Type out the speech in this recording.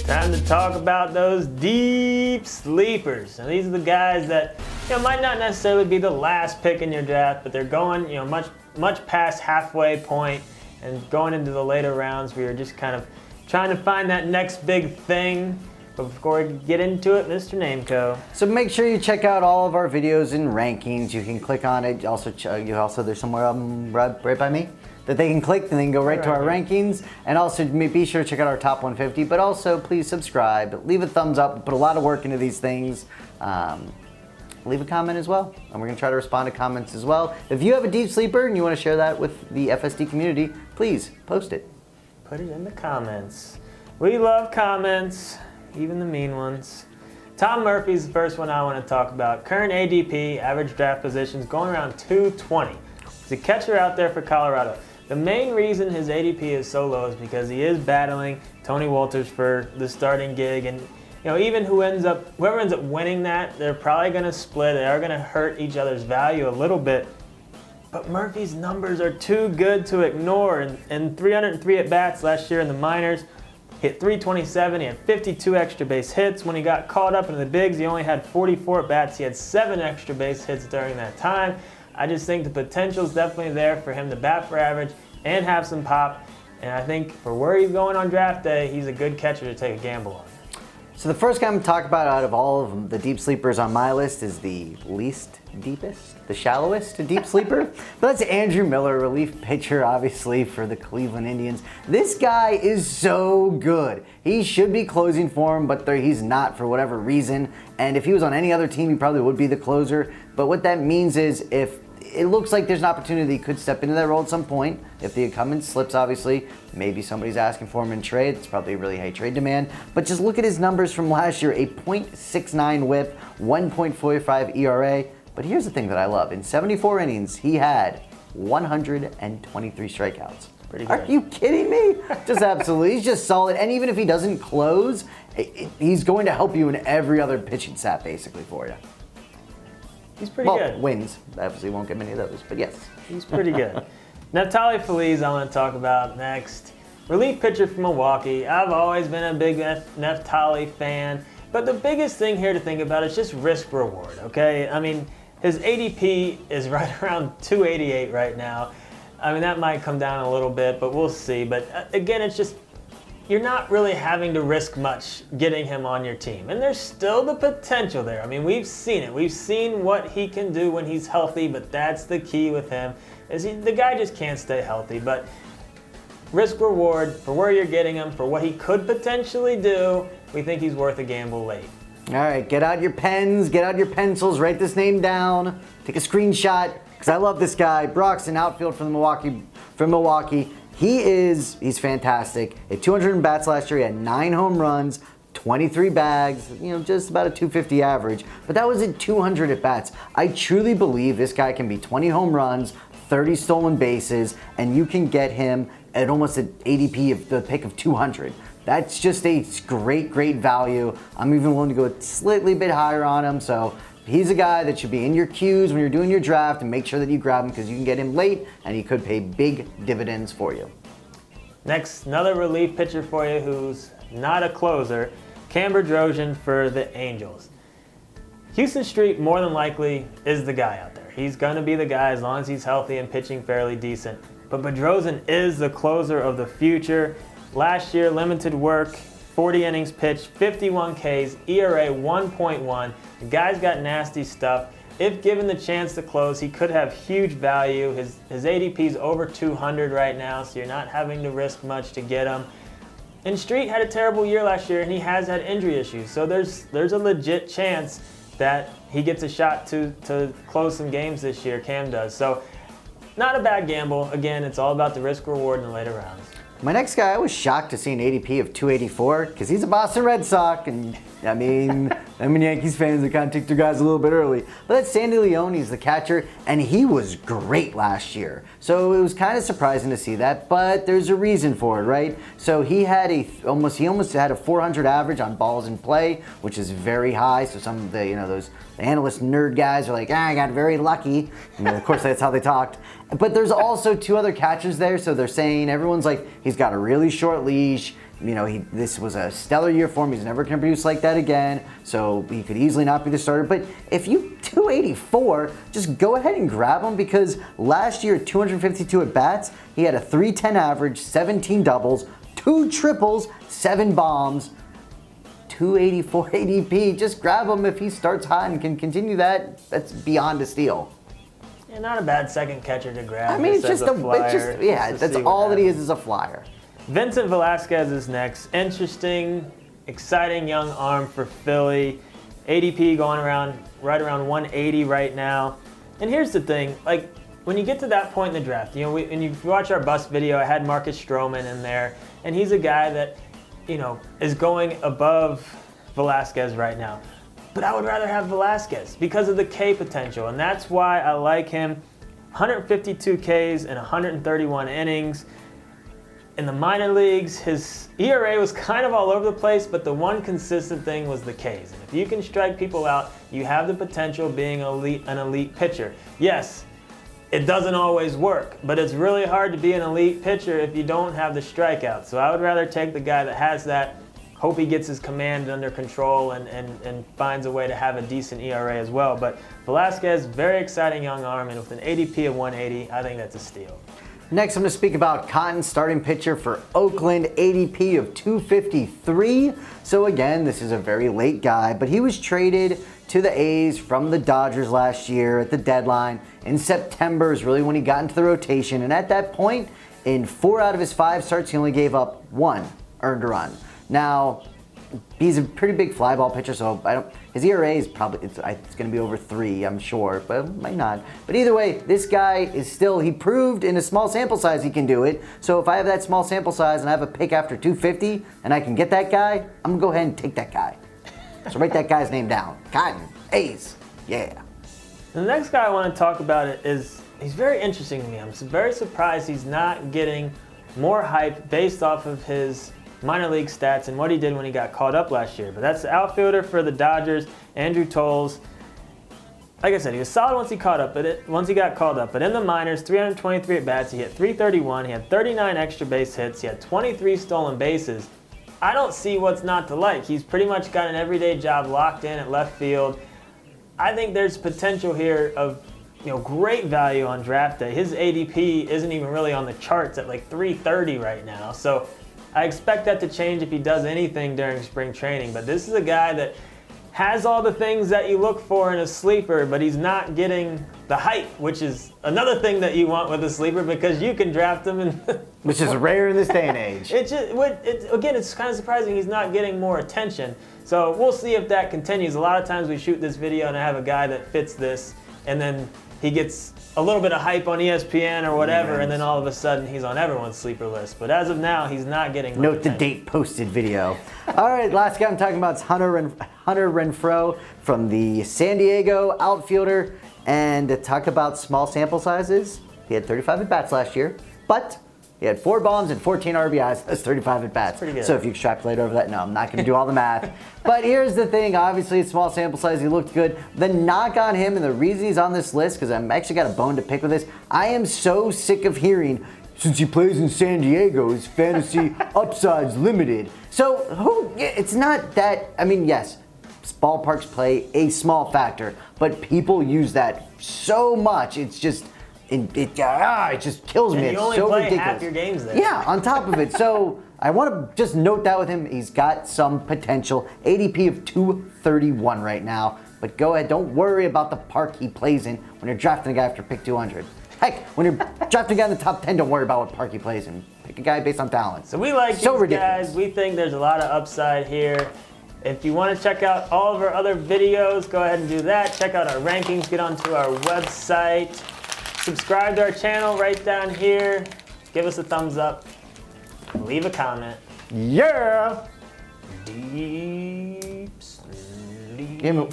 Time to talk about those deep sleepers. And these are the guys that might not necessarily be the last pick in your draft, but they're going much past halfway point and going into the later rounds where you're just kind of trying to find that next big thing. But before we get into it, Mr. Nameco. So make sure you check out all of our videos and rankings. You can click on it. Also, there's somewhere right by me that they can click, and they can go right to our rankings. And also be sure to check out our top 150. But also, please subscribe, leave a thumbs up. We put a lot of work into these things. Leave a comment as well, and we're gonna try to respond to comments as well. If you have a deep sleeper and you want to share that with the FSD community, please post it. Put it in the comments. We love comments. Even the mean ones. Tom Murphy's the first one I want to talk about. Current ADP, average draft positions, going around 220. He's a catcher out there for Colorado. The main reason his ADP is so low is because he is battling Tony Wolters for the starting gig, and even whoever ends up winning that, they're probably going to split. They are going to hurt each other's value a little bit. But Murphy's numbers are too good to ignore. And 303 at bats last year in the minors. Hit 327, he had 52 extra base hits. When he got called up into the bigs, he only had 44 at-bats. He had 7 extra base hits during that time. I just think the potential is definitely there for him to bat for average and have some pop. And I think for where he's going on draft day, he's a good catcher to take a gamble on. So the first guy I'm going to talk about out of all of them, the deep sleepers on my list, is the least deepest, the shallowest deep sleeper. But that's Andrew Miller, relief pitcher, obviously, for the Cleveland Indians. This guy is so good. He should be closing for him, but he's not for whatever reason. And if he was on any other team, he probably would be the closer. But what that means is if it looks like there's an opportunity he could step into that role at some point. If the incumbent slips, obviously, maybe somebody's asking for him in trade. It's probably a really high trade demand. But just look at his numbers from last year, a .69 whip, 1.45 ERA. But here's the thing that I love. In 74 innings, he had 123 strikeouts. Pretty good. Are you kidding me? Just absolutely. He's just solid. And even if he doesn't close, he's going to help you in every other pitching stat, basically, for you. He's pretty good. Wins. Obviously won't get many of those, but yes. He's pretty good. Neftali Feliz I want to talk about next. Relief pitcher from Milwaukee. I've always been a big Neftali fan, but the biggest thing here to think about is just risk reward, okay? I mean, his ADP is right around 288 right now. I mean, that might come down a little bit, but we'll see. But again, it's just, you're not really having to risk much getting him on your team. And there's still the potential there. I mean, we've seen it. We've seen what he can do when he's healthy, but that's the key with him. The guy just can't stay healthy. But risk reward for where you're getting him, for what he could potentially do, we think he's worth a gamble late. All right, get out your pens, get out your pencils, write this name down, take a screenshot, because I love this guy. Broxton, outfield from Milwaukee. He's fantastic. At 200 bats last year, he had 9 home runs, 23 bags, just about a 250 average. But that was at 200 at bats. I truly believe this guy can be 20 home runs, 30 stolen bases, and you can get him at almost an ADP of the pick of 200. That's just a great, great value. I'm even willing to go a slightly bit higher on him. So he's a guy that should be in your queues when you're doing your draft, and make sure that you grab him because you can get him late and he could pay big dividends for you. Next, another relief pitcher for you who's not a closer, Cam Bedrosian for the Angels. Houston Street more than likely is the guy out there. He's going to be the guy as long as he's healthy and pitching fairly decent. But Bedrosian is the closer of the future. Last year, limited work, 40 innings pitched, 51 Ks, ERA 1.1. The guy's got nasty stuff. If given the chance to close, he could have huge value. His ADP is over 200 right now, so you're not having to risk much to get him. And Street had a terrible year last year, and he has had injury issues. So there's a legit chance that he gets a shot to close some games this year, Cam does. So not a bad gamble. Again, it's all about the risk reward in the later rounds. My next guy, I was shocked to see an ADP of 284 because he's a Boston Red Sox, and I mean Yankees fans that kind of take their guys a little bit early. But that's Sandy Leone, he's the catcher, and he was great last year. So it was kind of surprising to see that, but there's a reason for it, right? So he almost had a 400 average on balls in play, which is very high. So some of the those analyst nerd guys are like, I got very lucky. Of course, that's how they talked. But there's also 2 other catchers there, so they're saying, everyone's like, he's got a really short leash. this was a stellar year for him. He's never going to produce like that again, so he could easily not be the starter. But if you 284, just go ahead and grab him, because last year, 252 at bats, he had a 310 average, 17 doubles, 2 triples, 7 bombs, 284 ADP. Just grab him if he starts hot and can continue that. That's beyond a steal. Yeah, not a bad second catcher to grab. I mean, that's all that he is a flyer. Vincent Velasquez is next. Interesting, exciting young arm for Philly. ADP going right around 180 right now. And here's the thing, like when you get to that point in the draft, and you watch our bust video, I had Marcus Stroman in there, and he's a guy that, is going above Velasquez right now. But I would rather have Velasquez because of the K potential, and that's why I like him. 152 Ks in 131 innings. In the minor leagues, his ERA was kind of all over the place, but the one consistent thing was the Ks. And if you can strike people out, you have the potential of being an elite pitcher. Yes, it doesn't always work, but it's really hard to be an elite pitcher if you don't have the strikeouts. So I would rather take the guy that has that, hope he gets his command under control and finds a way to have a decent ERA as well. But Velasquez, very exciting young arm, and with an ADP of 180, I think that's a steal. Next, I'm going to speak about Cotton, starting pitcher for Oakland, ADP of 253. So again, this is a very late guy, but he was traded to the A's from the Dodgers last year at the deadline. In September is really when he got into the rotation, and at that point, in 4 out of his 5 starts, he only gave up 1 earned run. Now, he's a pretty big fly ball pitcher, so his ERA is probably, it's going to be over 3, I'm sure, but it might not. But either way, this guy is still, he proved in a small sample size he can do it. So if I have that small sample size and I have a pick after 250 and I can get that guy, I'm going to go ahead and take that guy. So write that guy's name down. Cotton, A's, yeah. The next guy I want to talk about is, he's very interesting to me. I'm very surprised he's not getting more hype based off of his minor league stats and what he did when he got called up last year. But that's the outfielder for the Dodgers, Andrew Toles. Like I said, he was solid once he got called up. But in the minors, 323 at bats, he hit 331. He had 39 extra base hits. He had 23 stolen bases. I don't see what's not to like. He's pretty much got an everyday job locked in at left field. I think there's potential here of great value on draft day. His ADP isn't even really on the charts at like 330 right now. So I expect that to change if he does anything during spring training, but this is a guy that has all the things that you look for in a sleeper, but he's not getting the hype, which is another thing that you want with a sleeper, because you can draft him. Which is rare in this day and age. Again, it's kind of surprising he's not getting more attention. So we'll see if that continues. A lot of times we shoot this video and I have a guy that fits this, and then he gets a little bit of hype on ESPN or whatever, and then all of a sudden he's on everyone's sleeper list. But as of now, he's not getting much Note attention. the date posted video. All right, last guy I'm talking about is Hunter Renfroe from the San Diego outfielder. And to talk about small sample sizes, he had 35 at-bats last year, but he had 4 bombs and 14 RBIs. That's 35 at-bats. Pretty good. So if you extrapolate over that, no, I'm not going to do all the math. But here's the thing. Obviously, it's small sample size. He looked good. The knock on him, and the reason he's on this list, because I'm actually got a bone to pick with this, I am so sick of hearing, since he plays in San Diego, his fantasy upside's limited. So it's not that, I mean, yes, ballparks play a small factor, but people use that so much. It's just, it just kills me. And it's you only so play ridiculous. half your games there. Yeah, on top of it. So I want to just note that with him, he's got some potential. ADP of 231 right now. But go ahead, don't worry about the park he plays in when you're drafting a guy after pick 200. Heck, when you're drafting a guy in the top 10, don't worry about what park he plays in. Pick a guy based on talent. So we like so these ridiculous. guys. We think there's a lot of upside here. If you want to check out all of our other videos, go ahead and do that. Check out our rankings. Get onto our website. Subscribe to our channel right down here. Give us a thumbs up. Leave a comment. Yeah! Deep sleeper. Give me-